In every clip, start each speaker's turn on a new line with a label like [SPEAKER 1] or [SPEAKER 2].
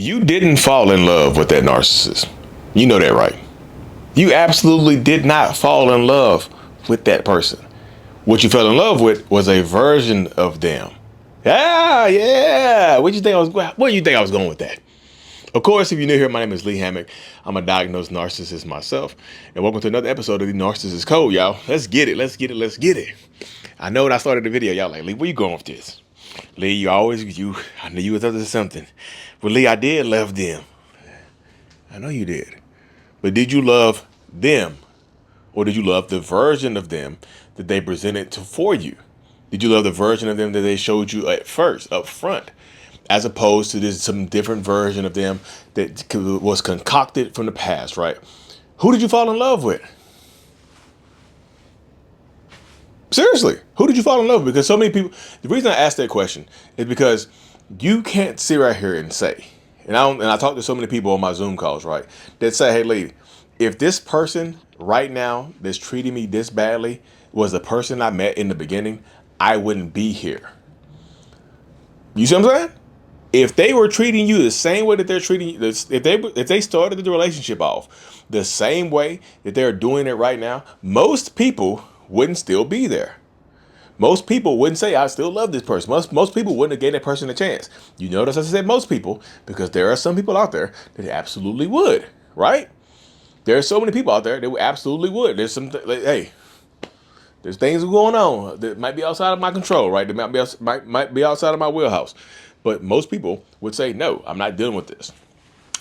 [SPEAKER 1] You didn't fall in love with that narcissist. You know that, right? You absolutely did not fall in love with that person. What you fell in love with was a version of them. Yeah, yeah. Where do you think I was going with that? Of course, if you're new here, my name is Lee Hammock. I'm a diagnosed narcissist myself. And welcome to another episode of the Narcissist Code, y'all. Let's get it. Let's get it. Let's get it. I know when I started the video, y'all like, Lee, where you going with this? Lee, I knew you was up to something. Well, Lee, I did love them. I know you did. But did you love them? Or did you love the version of them that they presented for you? Did you love the version of them that they showed you at first, up front? As opposed to this some different version of them that was concocted from the past, right? Who did you fall in love with? Seriously, who did you fall in love with? Because so many people, the reason I asked that question is because you can't sit right here and say, I talk to so many people on my Zoom calls, right? That say, hey, lady, if this person right now that's treating me this badly was the person I met in the beginning, I wouldn't be here. You see what I'm saying? If they were treating you the same way that they're treating you, if they started the relationship off the same way that they're doing it right now, most people wouldn't still be there. Most people wouldn't say, I still love this person. Most people wouldn't have gave that person a chance. You notice I said most people, because there are some people out there that absolutely would, right? There are so many people out there that absolutely would. There's hey, there's things going on that might be outside of my control, right? That might be outside of my wheelhouse. But most people would say, no, I'm not dealing with this.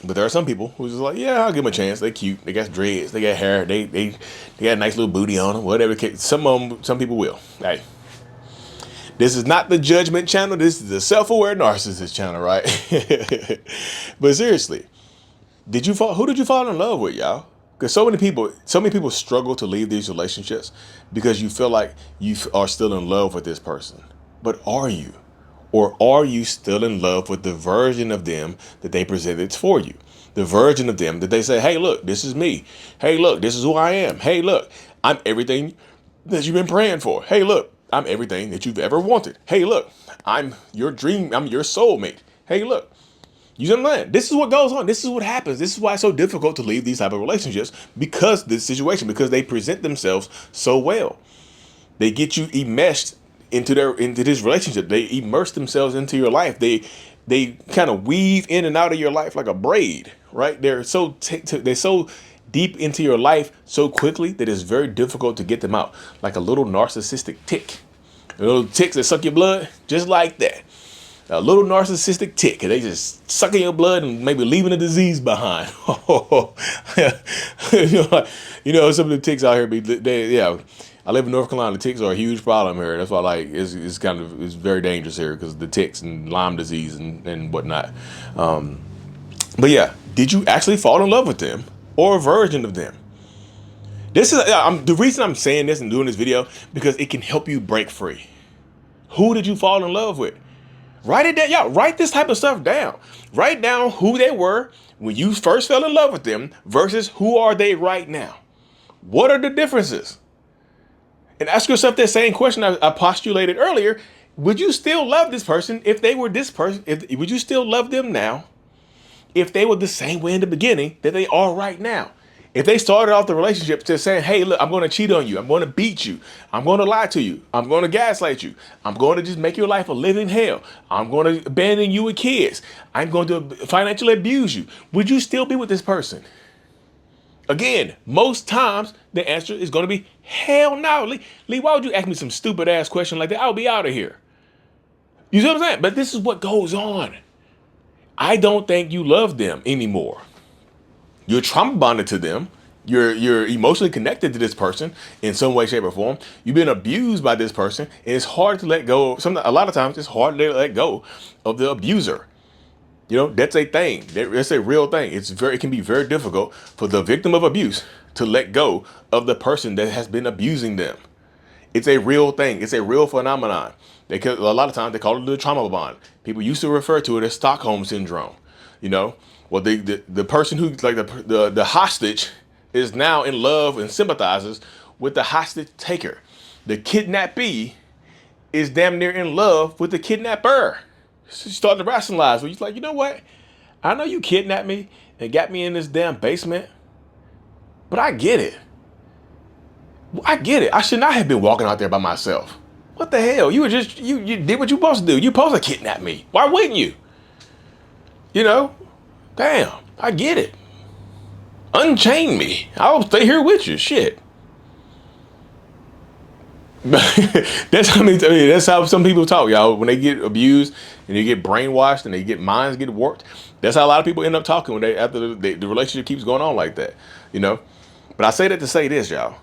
[SPEAKER 1] But there are some people who's just like, yeah, I'll give them a chance. They're cute. They got dreads. They got hair. They got a nice little booty on them. Whatever. Some people will. Hey, this is not the judgment channel. This is the self-aware narcissist channel, right? But seriously, who did you fall in love with, y'all? Because so many people struggle to leave these relationships because you feel like you are still in love with this person. But are you? Or are you still in love with the version of them that they presented for you? The version of them that they say, hey, look, this is me. Hey, look, this is who I am. Hey, look, I'm everything that you've been praying for. Hey, look, I'm everything that you've ever wanted. Hey, look, I'm your dream. I'm your soulmate. Hey, look, you understand? This is what goes on. This is what happens. This is why it's so difficult to leave these type of relationships because they present themselves so well. They get you enmeshed into this relationship. They immerse themselves into your life. They kind of weave in and out of your life like a braid, right? They're so deep into your life so quickly that it's very difficult to get them out, like a little narcissistic tick. Little ticks that suck your blood, just like that. A little narcissistic tick, and they just sucking your blood and maybe leaving a disease behind. Some of the ticks out here I live in North Carolina. The ticks are a huge problem here. That's why it's very dangerous here because of the ticks and Lyme disease and whatnot. But yeah, did you actually fall in love with them or a version of them? This is the reason I'm saying this and doing this video because it can help you break free. Who did you fall in love with? Write it down. Y'all, write this type of stuff down. Write down who they were when you first fell in love with them versus who are they right now. What are the differences? And ask yourself that same question I postulated earlier. Would you still love this person if they were this person? Would you still love them now if they were the same way in the beginning that they are right now? If they started off the relationship just saying, hey, look, I'm going to cheat on you. I'm going to beat you. I'm going to lie to you. I'm going to gaslight you. I'm going to just make your life a living hell. I'm going to abandon you with kids. I'm going to financially abuse you. Would you still be with this person? Again, most times the answer is going to be hell no. Lee, why would you ask me some stupid ass question like that? I'll be out of here. You see what I'm saying? But this is what goes on. I don't think you love them anymore. You're trauma bonded to them. You're emotionally connected to this person in some way, shape, or form. You've been abused by this person, and it's hard to let go. A lot of times, it's hard to let go of the abuser. That's a thing. That's a real thing. It can be very difficult for the victim of abuse to let go of the person that has been abusing them. It's a real thing. It's a real phenomenon. A lot of times they call it the trauma bond. People used to refer to it as Stockholm syndrome. Well, the person who's like the hostage is now in love and sympathizes with the hostage taker. The kidnappee is damn near in love with the kidnapper. She's starting to rationalize. Where he's like, you know what? I know you kidnapped me and got me in this damn basement, but I get it. I get it. I should not have been walking out there by myself. What the hell? You were just, you did what you supposed to do. You supposed to kidnap me. Why wouldn't you? You know? Damn, I get it. Unchain me. I'll stay here with you. Shit. That's how that's how some people talk, y'all. When they get abused and they get brainwashed and they get minds get warped, that's how a lot of people end up talking when they after the relationship keeps going on like that, you know. But I say that to say this, y'all.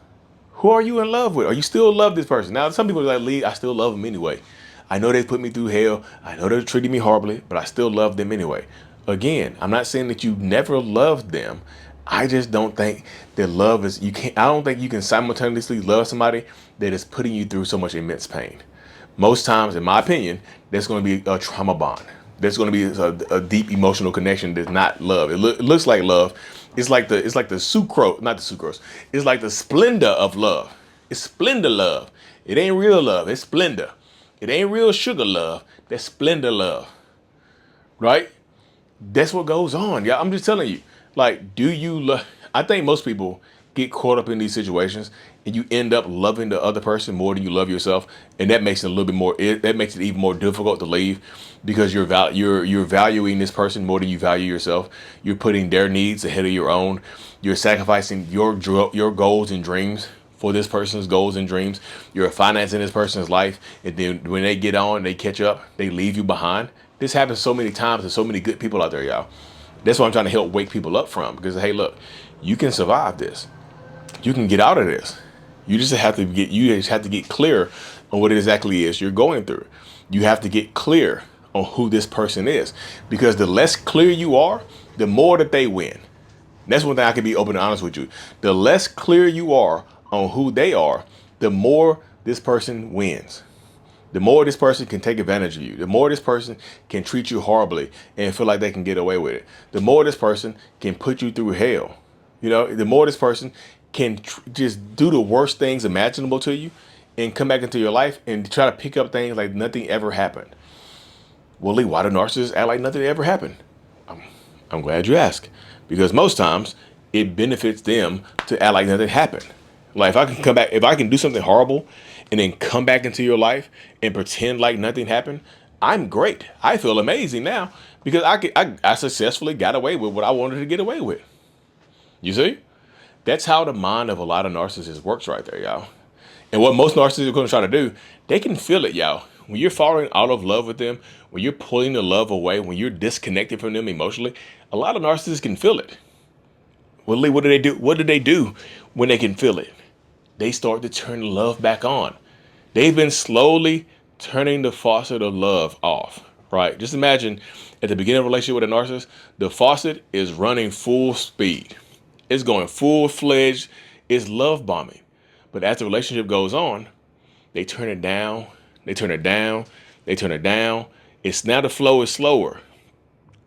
[SPEAKER 1] Who are you in love with? Are you still love this person? Now, some people are like, Lee, I still love them anyway. I know they put me through hell. I know they're treating me horribly, but I still love them anyway. Again, I'm not saying that you never loved them. I just don't think that love is, I don't think you can simultaneously love somebody that is putting you through so much immense pain. Most times, in my opinion, there's going to be a trauma bond. There's going to be a deep emotional connection that's not love. It looks like love. It's like the sucrose, not the sucrose. It's like the splendor of love. It's splendor love. It ain't real love. It's splendor. It ain't real sugar love. That's splendor love. Right? That's what goes on. Yeah, I'm just telling you. Like, do you love? I think most people get caught up in these situations and you end up loving the other person more than you love yourself, and that makes it a little bit more. That makes it even more difficult to leave because you're valuing this person more than you value yourself. You're putting their needs ahead of your own. You're sacrificing your goals and dreams for this person's goals and dreams. You're financing this person's life, and then when they get on, they catch up, they leave you behind. This happens so many times to so many good people out there, y'all. That's what I'm trying to help wake people up from, because hey, look, you can survive this. You can get out of this. You just have to get clear on what it exactly is you're going through. You have to get clear on who this person is, because the less clear you are, the more that they win. And that's one thing I can be open and honest with you. The less clear you are on who they are, the more this person wins. The more this person can take advantage of you, the more this person can treat you horribly and feel like they can get away with it. The more this person can put you through hell. You know, the more this person can just do the worst things imaginable to you and come back into your life and try to pick up things like nothing ever happened. Well, Lee, why do narcissists act like nothing ever happened? I'm glad you asked, because most times it benefits them to act like nothing happened. Like if I can do something horrible and then come back into your life and pretend like nothing happened, I'm great. I feel amazing now because I successfully got away with what I wanted to get away with. You see? That's how the mind of a lot of narcissists works right there, y'all. And what most narcissists are going to try to do, they can feel it, y'all. When you're falling out of love with them, when you're pulling the love away, when you're disconnected from them emotionally, a lot of narcissists can feel it. Well, Lee, what do they do? What do they do when they can feel it? They start to turn the love back on. They've been slowly turning the faucet of love off, right? Just imagine at the beginning of a relationship with a narcissist, the faucet is running full speed. It's going full-fledged. It's love bombing. But as the relationship goes on, they turn it down. They turn it down. They turn it down. It's now the flow is slower.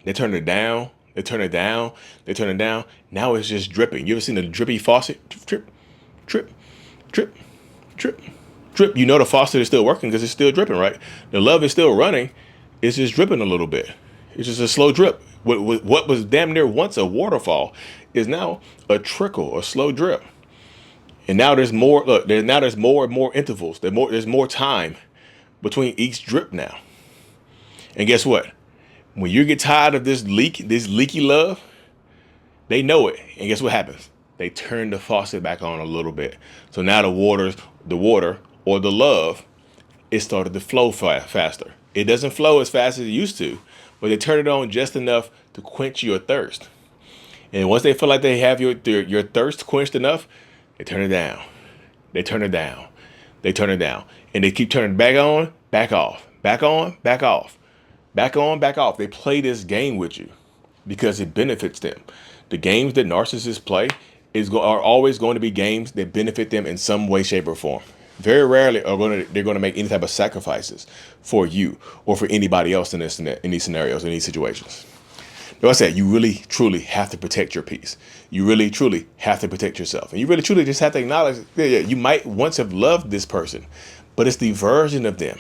[SPEAKER 1] They turn it down. They turn it down. They turn it down. Now it's just dripping. You ever seen a drippy faucet? Drip, drip, drip, drip, drip. You know the faucet is still working because it's still dripping, right? The love is still running. It's just dripping a little bit. It's just a slow drip. What was damn near once a waterfall is now a trickle, a slow drip. And now there's more. Look, there's more and more intervals. There's more time between each drip now. And guess what? When you get tired of this leaky love, they know it. And guess what happens? They turn the faucet back on a little bit. So now the water or the love, it started to flow faster. It doesn't flow as fast as it used to, but they turn it on just enough to quench your thirst. And once they feel like they have your thirst quenched enough, they turn it down. They turn it down. They turn it down. And they keep turning back on, back off, back on, back off, back on, back off. They play this game with you because it benefits them. The games that narcissists play are always going to be games that benefit them in some way, shape, or form. Very rarely they're going to make any type of sacrifices for you or for anybody else in these scenarios, in these situations. Like I said, you really, truly have to protect your peace. You really, truly have to protect yourself. And you really, truly just have to acknowledge that you might once have loved this person, but it's the version of them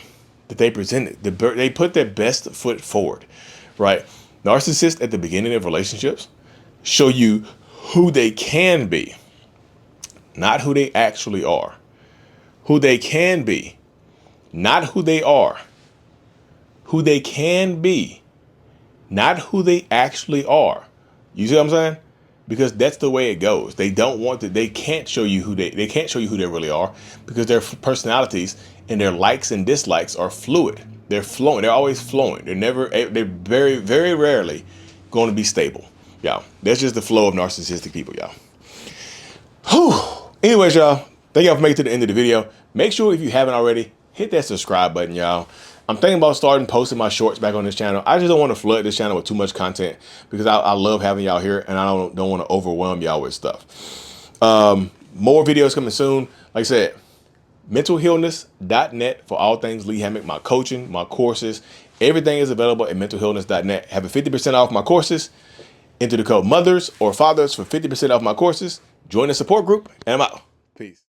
[SPEAKER 1] that they presented. They put their best foot forward, right? Narcissists at the beginning of relationships show you who they can be, not who they actually are. Who they can be, not who they are. Who they can be, not who they actually are. You see what I'm saying? Because that's the way it goes. They don't want to, they can't show you who they can't show you who they really are, because their personalities and their likes and dislikes are fluid. They're flowing. They're always flowing. They're very, very rarely going to be stable. Y'all, that's just the flow of narcissistic people, y'all. Whew. Anyways, y'all, thank y'all for making it to the end of the video. Make sure, if you haven't already, hit that subscribe button, y'all. I'm thinking about starting posting my shorts back on this channel. I just don't want to flood this channel with too much content, because I love having y'all here, and I don't want to overwhelm y'all with stuff. More videos coming soon. Like I said, mentalhealness.net for all things Lee Hammock, my coaching, my courses. Everything is available at mentalhealness.net. Have a 50% off my courses. Enter the code mothers or fathers for 50% off my courses. Join the support group, and I'm out. Peace.